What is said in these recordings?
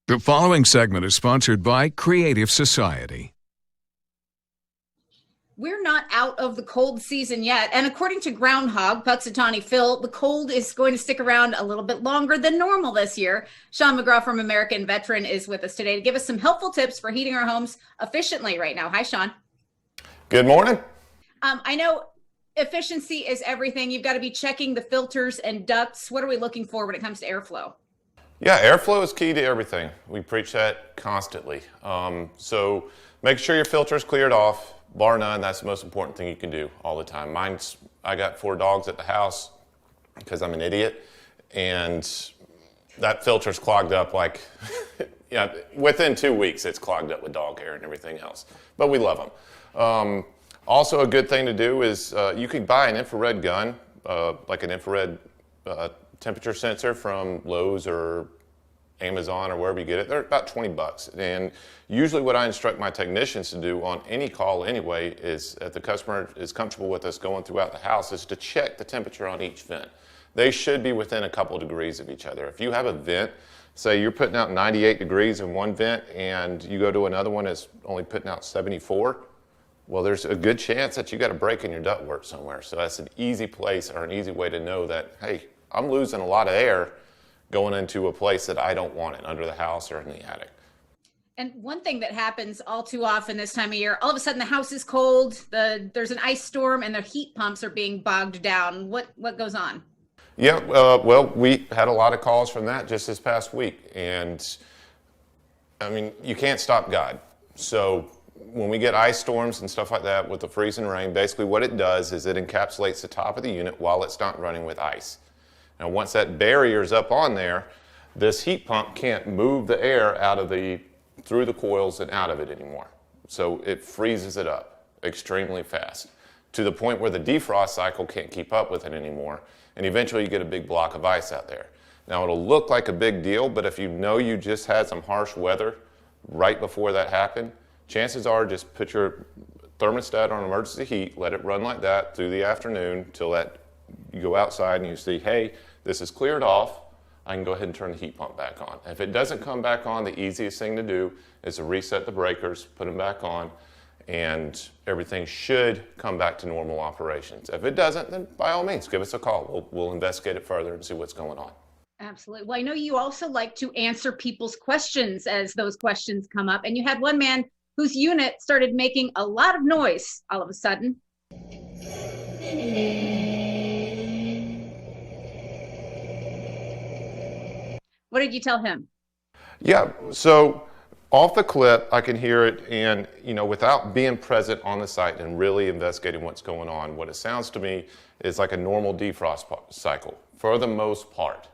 The following segment is sponsored by Creative Society. We're not out of the cold season yet, and according to Groundhog, Punxsutawney Phil, the cold is going to stick around a little bit longer than normal this year. Shawn Mcgraw from American Veteran is with us today to give us some helpful tips for heating our homes efficiently right now. Hi, Shawn. Good morning. I know efficiency is everything. You've got to be checking the filters and ducts. What are we looking for when it comes to airflow? Yeah, airflow is key to everything. We preach that constantly. So make sure your filter's cleared off. Bar none, that's the most important thing you can do all the time. I got 4 dogs at the house because I'm an idiot, and that filter's clogged up like, yeah, within 2 weeks it's clogged up with dog hair and everything else. But we love them. Also a good thing to do is you could buy an infrared gun, like an infrared temperature sensor from Lowe's or Amazon or wherever you get it. They're about $20. And usually what I instruct my technicians to do on any call anyway is, if the customer is comfortable with us going throughout the house, is to check the temperature on each vent. They should be within a couple degrees of each other. If you have a vent, say you're putting out 98 degrees in one vent and you go to another one that's only putting out 74, well, there's a good chance that you got a break in your ductwork somewhere. So that's an easy place or an easy way to know that, hey, I'm losing a lot of air going into a place that I don't want it, under the house or in the attic. And one thing that happens all too often this time of year, all of a sudden the house is cold, there's an ice storm, and the heat pumps are being bogged down. What goes on? Yeah, well, we had a lot of calls from that just this past week. And I mean, you can't stop God. So when we get ice storms and stuff like that with the freezing rain, basically what it does is it encapsulates the top of the unit while it's not running with ice. Now, once that barrier is up on there, this heat pump can't move the air through the coils and out of it anymore. So it freezes it up extremely fast to the point where the defrost cycle can't keep up with it anymore. And eventually you get a big block of ice out there. Now, it'll look like a big deal, but if you know you just had some harsh weather right before that happened, chances are just put your thermostat on emergency heat, let it run like that through the afternoon till that you go outside and you see, hey, this is cleared off, I can go ahead and turn the heat pump back on. If it doesn't come back on, the easiest thing to do is to reset the breakers, put them back on, and everything should come back to normal operations. If it doesn't, then by all means, give us a call. We'll investigate it further and see what's going on. Absolutely. Well, I know you also like to answer people's questions as those questions come up, and you had one man whose unit started making a lot of noise all of a sudden. What did you tell him? Yeah, so off the clip, I can hear it, and without being present on the site and really investigating what's going on, what it sounds to me is like a normal defrost cycle for the most part.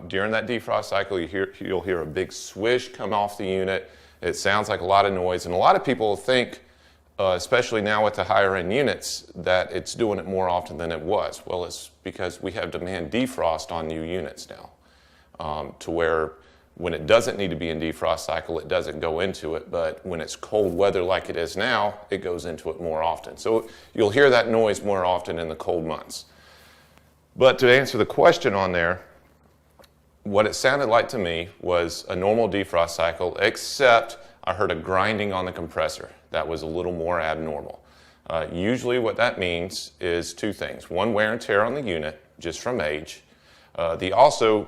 During that defrost cycle, you'll hear a big swish come off the unit. It sounds like a lot of noise, and a lot of people think, especially now with the higher end units, that it's doing it more often than it was. Well, it's because we have demand defrost on new units now. To where when it doesn't need to be in defrost cycle, it doesn't go into it, but when it's cold weather like it is now, it goes into it more often. So you'll hear that noise more often in the cold months. But to answer the question on there, what it sounded like to me was a normal defrost cycle, except I heard a grinding on the compressor. That was a little more abnormal. Usually what that means is 2 things. One, wear and tear on the unit, just from age. The also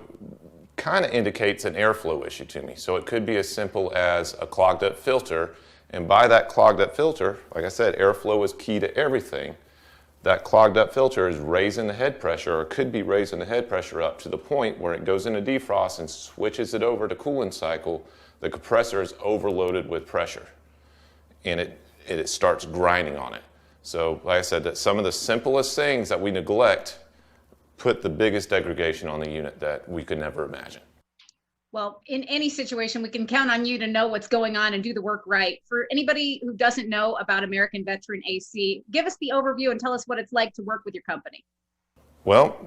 kind of indicates an airflow issue to me. So it could be as simple as a clogged up filter. And by that clogged up filter, like I said, airflow is key to everything. That clogged up filter is raising the head pressure, or could be raising the head pressure up to the point where it goes into defrost and switches it over to cooling cycle. The compressor is overloaded with pressure and it starts grinding on it. So like I said, that some of the simplest things that we neglect put the biggest degradation on the unit that we could never imagine. Well, in any situation, we can count on you to know what's going on and do the work right. For anybody who doesn't know about American Veteran AC, give us the overview and tell us what it's like to work with your company. Well,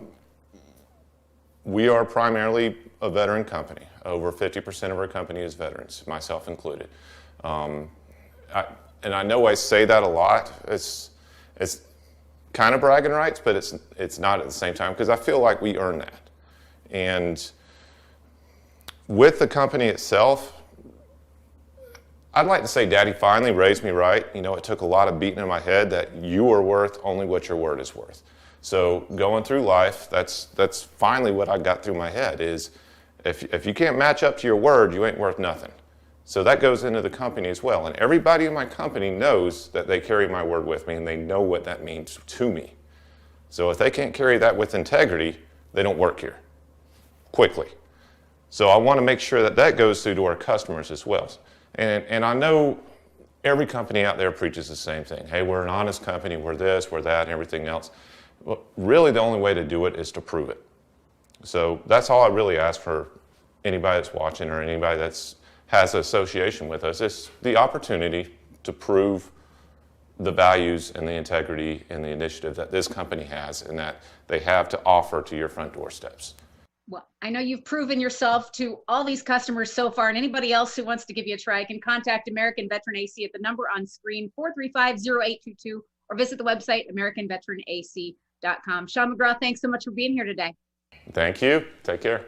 we are primarily a veteran company. Over 50% of our company is veterans, myself included. And I know I say that a lot. It's kind of bragging rights, but it's not at the same time, because I feel like we earn that. And With the company itself, I'd like to say Daddy finally raised me right. You know, it took a lot of beating in my head that you are worth only what your word is worth. So going through life, that's finally what I got through my head is if you can't match up to your word, you ain't worth nothing. So that goes into the company as well. And everybody in my company knows that they carry my word with me and they know what that means to me. So if they can't carry that with integrity, they don't work here quickly. So I want to make sure that that goes through to our customers as well. And I know every company out there preaches the same thing. Hey, we're an honest company, we're this, we're that, and everything else. Well, really the only way to do it is to prove it. So that's all I really ask for anybody that's watching or anybody that's has association with us, is the opportunity to prove the values and the integrity and the initiative that this company has and that they have to offer to your front doorsteps. Well, I know you've proven yourself to all these customers so far, and anybody else who wants to give you a try can contact American Veteran AC at the number on screen, 435-0822, or visit the website, AmericanVeteranAC.com. Shawn Mcgraw, thanks so much for being here today. Thank you. Take care.